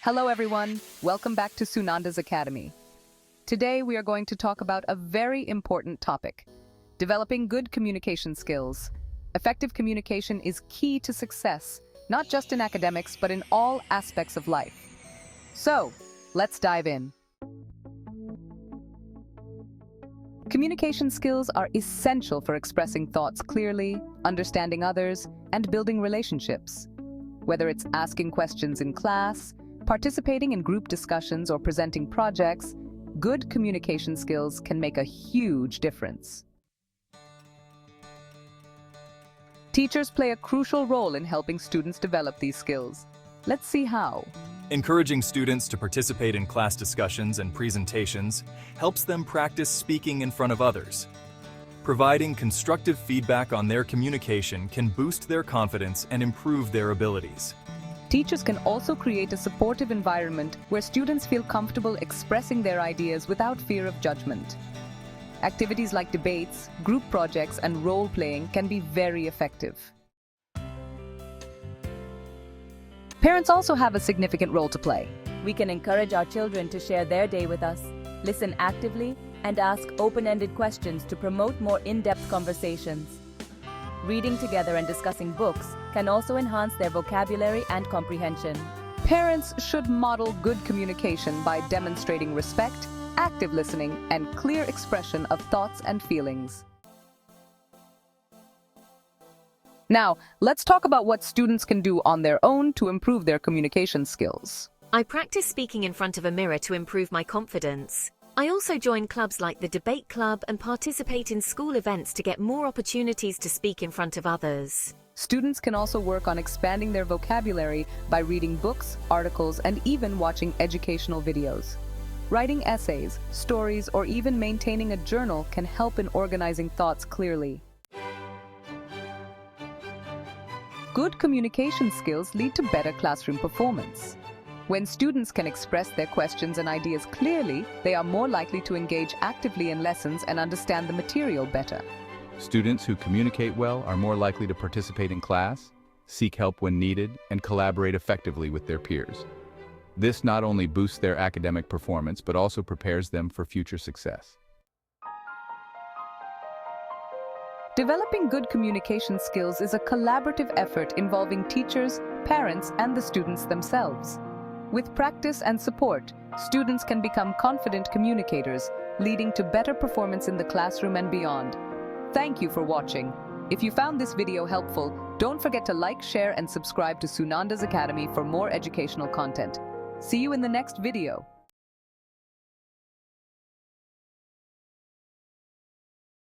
Hello everyone, welcome back to Sunanda's Academy. Today we are going to talk about a very important topic, developing good communication skills. Effective communication is key to success, not just in academics, but in all aspects of life. So, let's dive in. Communication skills are essential for expressing thoughts clearly, understanding others, and building relationships. Whether it's asking questions in class, participating in group discussions, or presenting projects, good communication skills can make a huge difference. Teachers play a crucial role in helping students develop these skills. Let's see how. Encouraging students to participate in class discussions and presentations helps them practice speaking in front of others. Providing constructive feedback on their communication can boost their confidence and improve their abilities. Teachers can also create a supportive environment where students feel comfortable expressing their ideas without fear of judgment. Activities like debates, group projects, and role-playing can be very effective. Parents also have a significant role to play. We can encourage our children to share their day with us, listen actively, and ask open-ended questions to promote more in-depth conversations. Reading together and discussing books can also enhance their vocabulary and comprehension. Parents should model good communication by demonstrating respect, active listening, and clear expression of thoughts and feelings. Now, let's talk about what students can do on their own to improve their communication skills. I practice speaking in front of a mirror to improve my confidence. I also join clubs like the debate club and participate in school events to get more opportunities to speak in front of others. Students can also work on expanding their vocabulary by reading books, articles, and even watching educational videos. Writing essays, stories, or even maintaining a journal can help in organizing thoughts clearly. Good communication skills lead to better classroom performance. When students can express their questions and ideas clearly, they are more likely to engage actively in lessons and understand the material better. Students who communicate well are more likely to participate in class, seek help when needed, and collaborate effectively with their peers. This not only boosts their academic performance, but also prepares them for future success. Developing good communication skills is a collaborative effort involving teachers, parents, and the students themselves. With practice and support, students can become confident communicators, leading to better performance in the classroom and beyond. Thank you for watching. If you found this video helpful, don't forget to like, share, and subscribe to Sunanda's Academy for more educational content. See you in the next video.